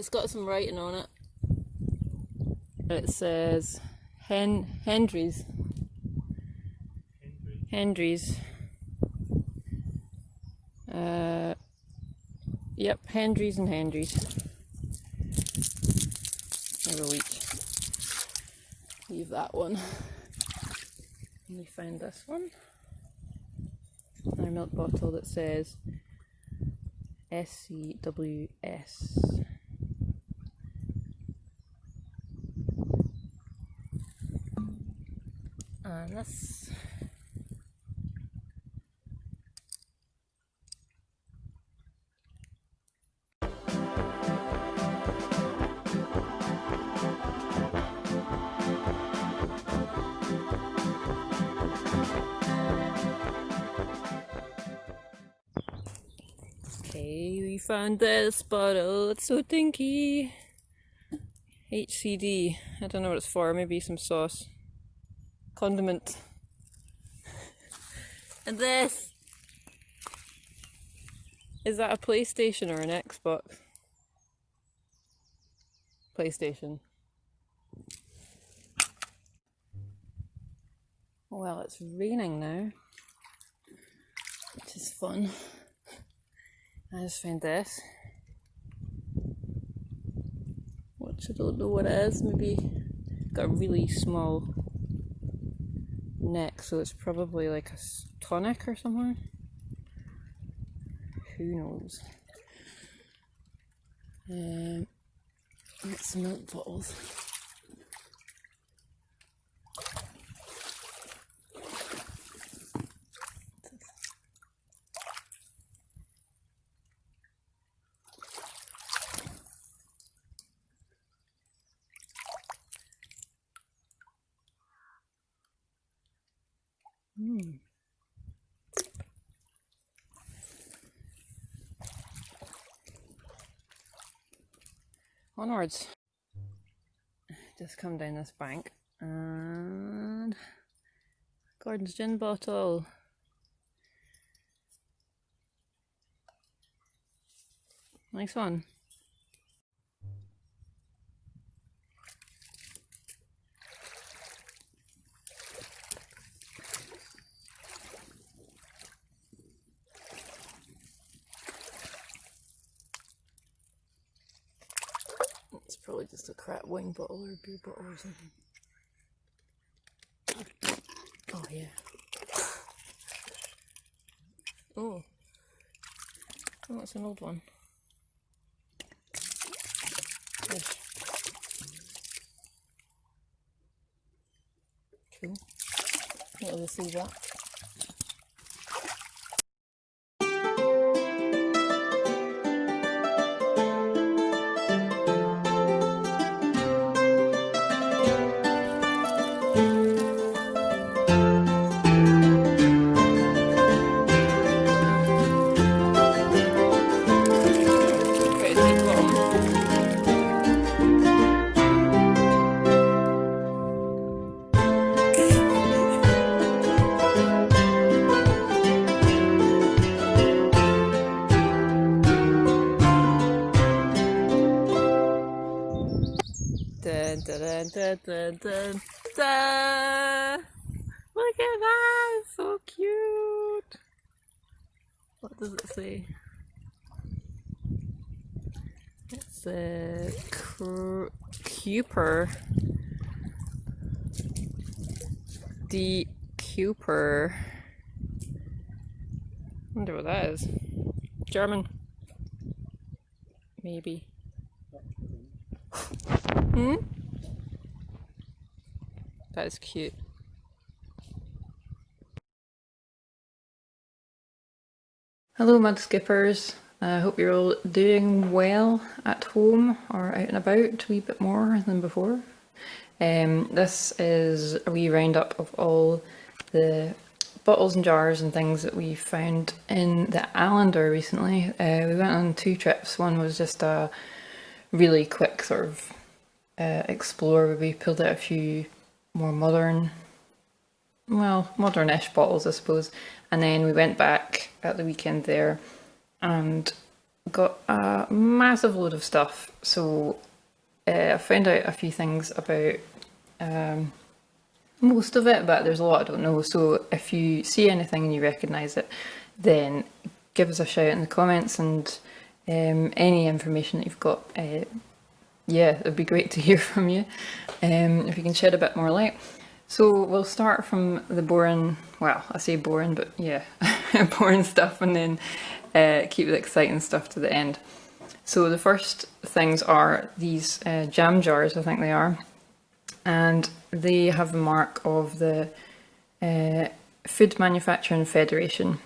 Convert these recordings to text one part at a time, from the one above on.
it's got some writing on it. It says Hendry's. Yep, Hendry's and Hendry's. Maybe we'll leave that one. And we found this one. Our milk bottle that says SCWS. And this. Okay, we found this bottle. It's so dinky. HCD. I don't know what it's for. Maybe some sauce. Condiment. And this. Is that a PlayStation or an Xbox? PlayStation. Well, it's raining now, which is fun. I just found this, which I don't know what it is. Maybe got a really small neck, so it's probably like a tonic or something. Who knows? It's milk bottles. Onwards. Just come down this bank and Gordon's gin bottle. Nice one. It's probably just a crap wine bottle or a beer bottle or something. Oh yeah. Oh, that's an old one. Good. Cool. What will see that? Dun, dun, dun, dun, dun, dun. Look at that, it's so cute. What does it say? It's a Cooper. D Cooper. Wonder what that is. German. Maybe. That is cute. Hello mud skippers. I hope you're all doing well at home or out and about a wee bit more than before. This is a wee roundup of all the bottles and jars and things that we found in the Allander recently. We went on 2 trips. One was just a really quick sort of explore where we pulled out a few more modern, well, modern-ish bottles I suppose, and then we went back at the weekend there and got a massive load of stuff. So I found out a few things about most of it, but there's a lot I don't know. So if you see anything and you recognise it, then give us a shout in the comments, and any information that you've got, yeah, it'd be great to hear from you if you can shed a bit more light. So we'll start from the boring, well, I say boring, but yeah, boring stuff, and then keep the exciting stuff to the end. So the first things are these jam jars, I think they are, and they have the mark of the Food Manufacturing Federation,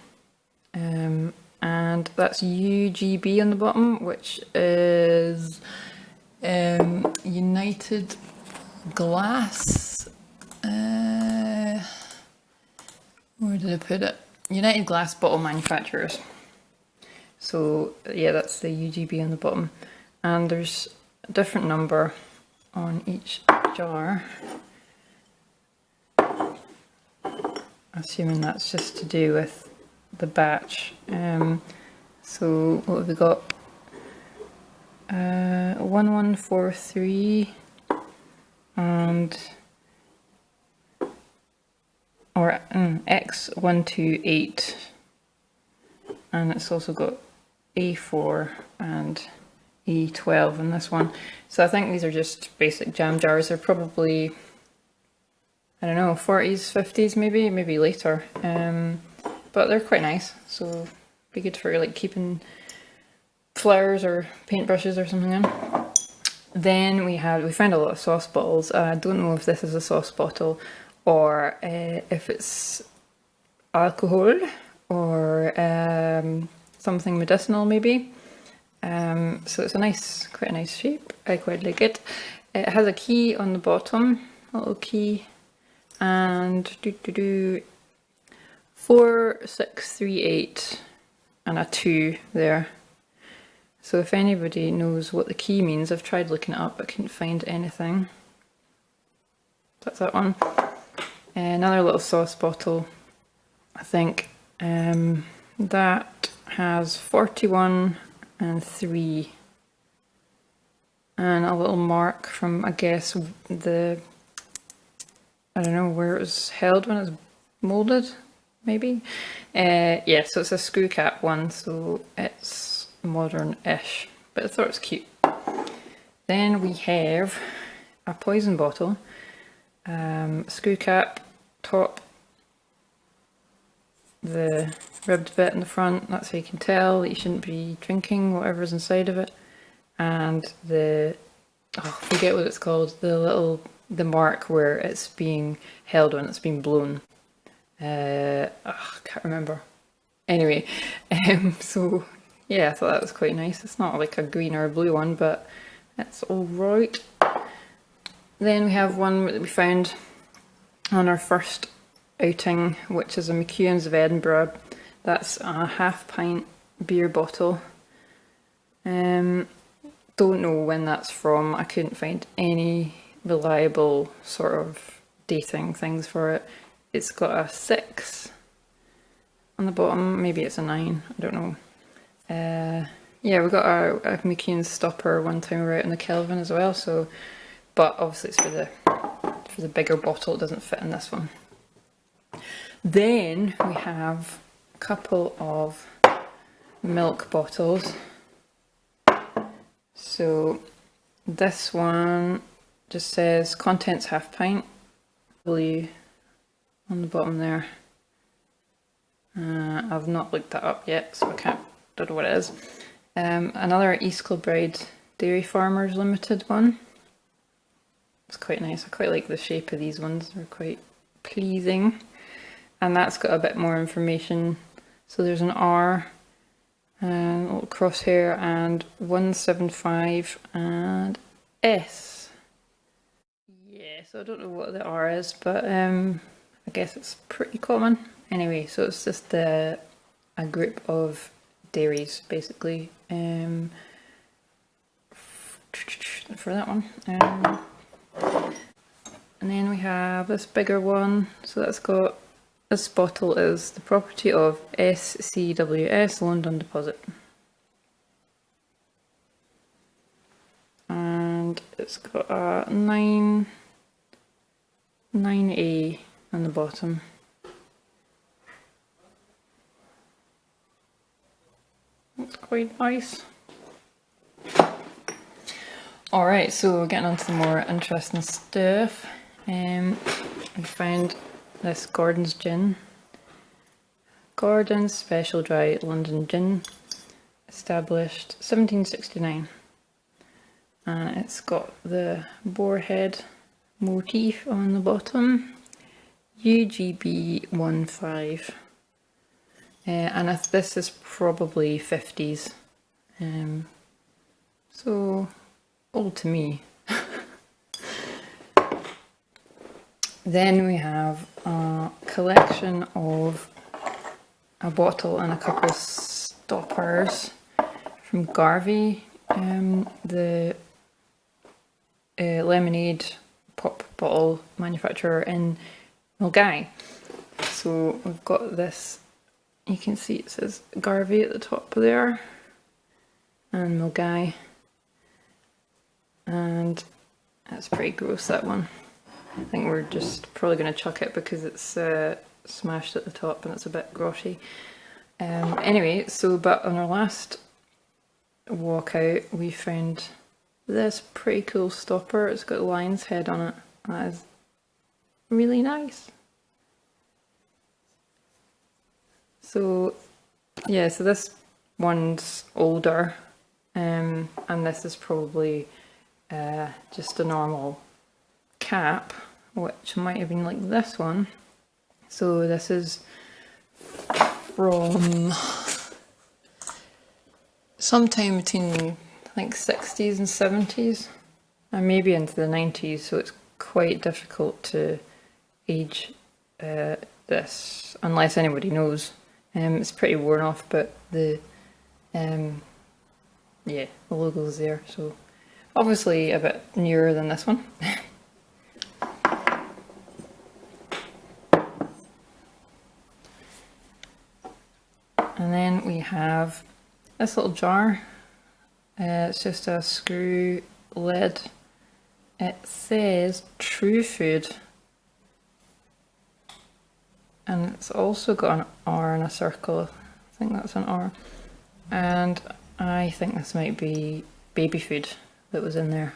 and that's UGB on the bottom, which is United Glass, where did I put it? United Glass Bottle Manufacturers. So yeah, that's the UGB on the bottom, and there's a different number on each jar. Assuming that's just to do with the batch. So what have we got? 1143 and or X128, and it's also got A4 and E12 in this one. So I think these are just basic jam jars. They're probably, I don't know, 40s, 50s maybe later. But they're quite nice, so be good for like keeping flowers or paintbrushes or something in. Then we found a lot of sauce bottles. I don't know if this is a sauce bottle or if it's alcohol or something medicinal maybe. So it's quite a nice shape. I quite like it. It has a key on the bottom, a little key, and 4638 and a 2 there. So if anybody knows what the key means, I've tried looking it up but couldn't find anything. That's that one. Another little sauce bottle, I think. That has 41 and 3, and a little mark from, I guess, I don't know where it was held when it was moulded, maybe. Yeah, so it's a screw cap one, so it's modern-ish, but I thought it was cute. Then we have a poison bottle, screw cap, top, the ribbed bit in the front, that's how you can tell that you shouldn't be drinking whatever's inside of it, and I forget what it's called, the mark where it's being held when it's being blown. I can't remember. Anyway, so yeah, I thought that was quite nice. It's not like a green or a blue one, but it's alright. Then we have one that we found on our first outing, which is a McEwan's of Edinburgh. That's a half-pint beer bottle. Don't know when that's from. I couldn't find any reliable sort of dating things for it. It's got a 6 on the bottom, maybe it's a 9, I don't know. Yeah, we got a McEwan's stopper one time we were out in the Kelvin as well, so, but obviously it's for the bigger bottle, it doesn't fit in this one. Then we have a couple of milk bottles. So this one just says contents half pint, blue on the bottom there. I've not looked that up yet, so don't know what it is. Another East Kilbride Dairy Farmers Limited one. It's quite nice. I quite like the shape of these ones. They're quite pleasing. And that's got a bit more information. So there's an R, a little crosshair, and 175 and S. Yeah, so I don't know what the R is, but I guess it's pretty common. Anyway, so it's just a group of dairies, basically, for that one. And then we have this bigger one, so that's got, this bottle is the property of SCWS, loaned on deposit. it's got a 9A on the bottom. That's quite nice. Alright, so getting on to the more interesting stuff. I found this Gordon's Gin. Gordon's Special Dry London Gin, established 1769. And it's got the boarhead motif on the bottom, UGB 15. And this is probably 50s. So old to me. Then we have a collection of a bottle and a couple of stoppers from Garvey, the lemonade pop bottle manufacturer in Milngavie. So we've got this, you can see it says Garvey at the top there, and Milngavie, and that's pretty gross, that one. I think we're just probably going to chuck it because it's smashed at the top and it's a bit grotty. Anyway, so but on our last walk out we found this pretty cool stopper. It's got a lion's head on it. That is really nice. So yeah, so this one's older, and this is probably just a normal cap, which might have been like this one. So this is from sometime between I think 60s and 70s, and maybe into the 90s, so it's quite difficult to age this unless anybody knows. It's pretty worn off, but the yeah, the logo's there, so obviously a bit newer than this one. And then we have this little jar. It's just a screw lid. It says True Food, and it's also got an R and a circle. I think that's an R, and I think this might be baby food that was in there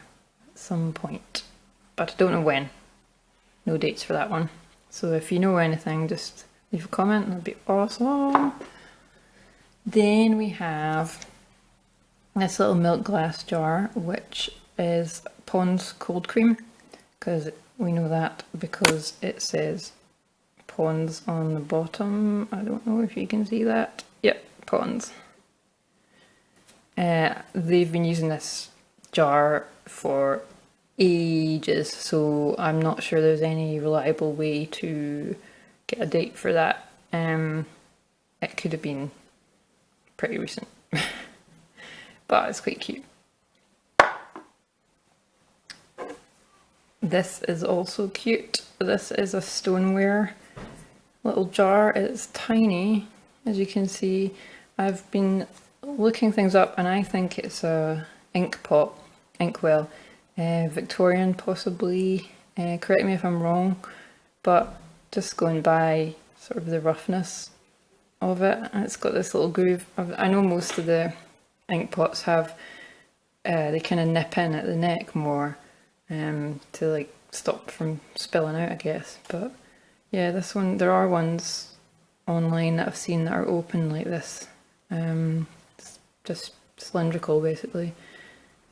at some point, but I don't know when. No dates for that one. So if you know anything, just leave a comment, that'd be awesome. Then we have this little milk glass jar, which is Pond's cold cream, because we know that because it says Pond's on the bottom. I don't know if you can see that. Yep, Pond's. They've been using this jar for ages, so I'm not sure there's any reliable way to get a date for that. It could have been pretty recent, but it's quite cute. This is also cute. This is a stoneware little jar. It's tiny, as you can see. I've been looking things up and I think it's a ink pot, inkwell, Victorian possibly. Correct me if I'm wrong, but just going by sort of the roughness of it, and it's got this little groove. I know most of the ink pots have, they kind of nip in at the neck more to like stop from spilling out, I guess. But yeah, this one, there are ones online that I've seen that are open like this, it's just cylindrical basically.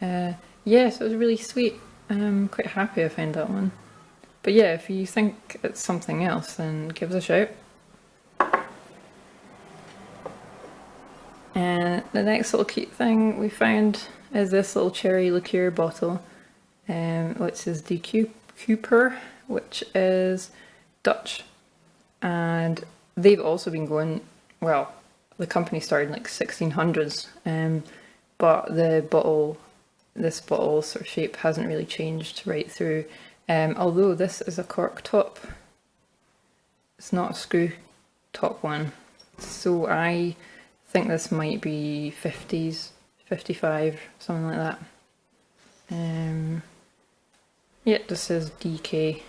Yeah, so it was really sweet. I'm quite happy I found that one. But yeah, if you think it's something else, then give us a shout. And the next little cute thing we found is this little cherry liqueur bottle, which is De Cooper, which is Dutch. And they've also been going, well, the company started in like 1600s, but the bottle, this bottle sort of shape hasn't really changed right through. Although this is a cork top, it's not a screw top one. So I think this might be 50s, 55, something like that. Yeah, it just says DK.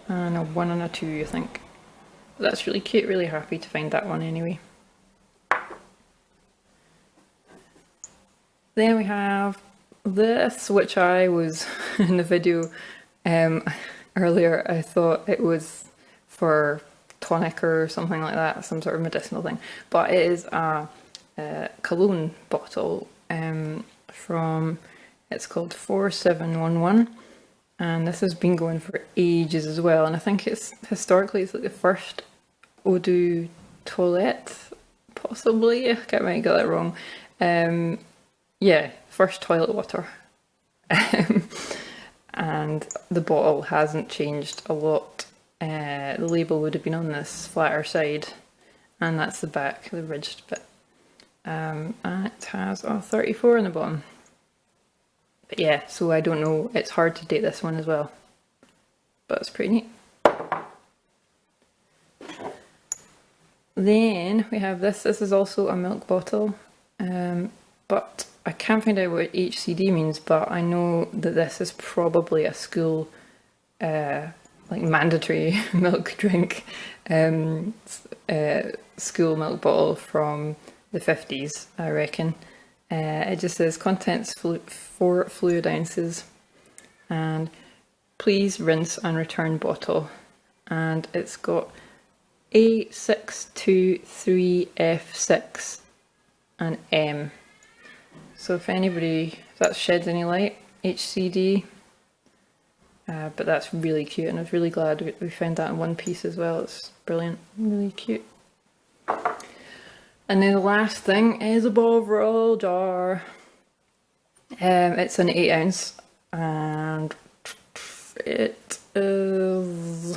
And a 1 and a 2, I think. That's really cute, really happy to find that one anyway. Then we have this, which I was in the video earlier, I thought it was for tonic or something like that, some sort of medicinal thing. But it is a cologne bottle from, it's called 4711. And this has been going for ages as well. And I think it's historically, it's like the first eau de toilette, possibly. I might get that wrong. Yeah, first toilet water. And the bottle hasn't changed a lot. The label would have been on this flatter side, and that's the back, the ridged bit. And it has a 34 on the bottom. But yeah, so I don't know, it's hard to date this one as well, but it's pretty neat. Then we have this is also a milk bottle, but I can't find out what HCD means, but I know that this is probably a school, like mandatory milk drink, school milk bottle from the 50s, I reckon. It just says contents 4 fluid ounces and please rinse and return bottle, and it's got A623F6 and M. So if anybody, if that sheds any light, HCD, but that's really cute, and I was really glad we found that in one piece as well. It's brilliant, really cute. And then the last thing is a Bovril jar. It's an 8 ounce and it is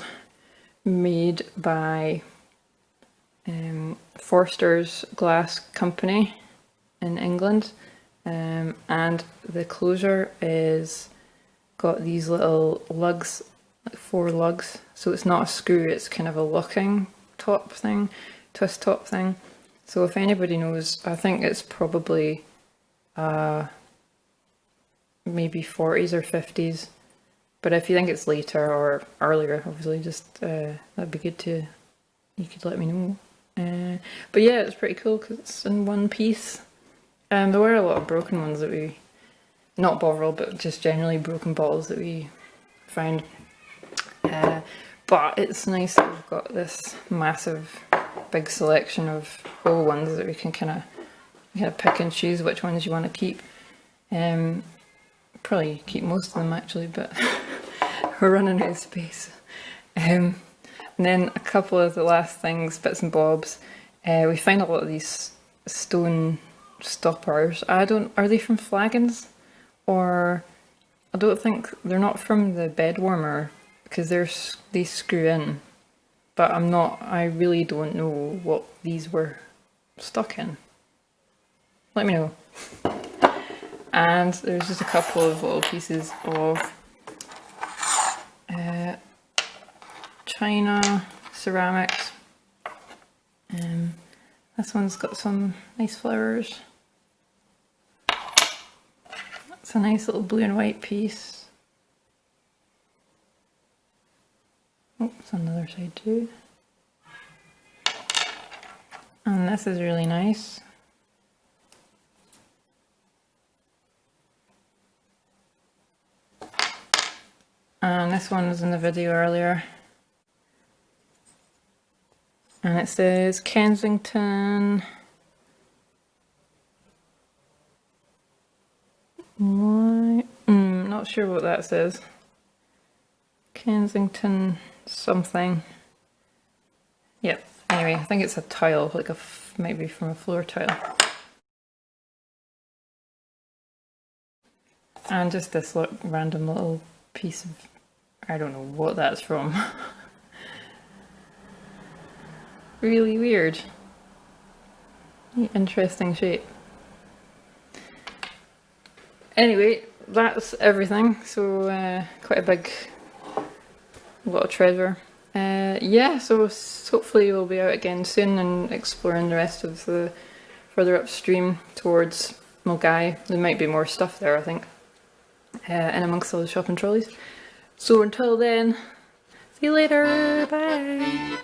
made by Forster's Glass Company in England, and the closure is got these little lugs, like 4 lugs, so it's not a screw, it's kind of a locking top thing, twist top thing. So if anybody knows, I think it's probably maybe 40s or 50s, but if you think it's later or earlier, obviously just that'd be good to, you could let me know. But yeah, it's pretty cool because it's in one piece. There were a lot of broken ones that we, not Bovril, but just generally broken bottles that we found. But it's nice that we've got this massive big selection of whole ones that we can kind of pick and choose which ones you want to keep. Probably keep most of them actually, but we're running out of space. And then a couple of the last things, bits and bobs. We find a lot of these stone stoppers. Are they from flagons? Or I don't think, they're not from the bed warmer because they screw in. But I really don't know what these were stuck in. Let me know. And there's just a couple of little pieces of china, ceramics. This one's got some nice flowers. It's a nice little blue and white piece. Oh, it's on the other side too. And this is really nice. And this one was in the video earlier. And it says Kensington. Not sure what that says. Kensington something. Yep. Anyway, I think it's a tile, like maybe from a floor tile. And just this random little piece of, I don't know what that's from. Really weird. Interesting shape. Anyway, that's everything. So quite a big lot of treasure. Yeah, so hopefully we'll be out again soon and exploring the rest of the further upstream towards Mulgai. There might be more stuff there, I think, in amongst all the shopping trolleys. So until then, see you later, bye!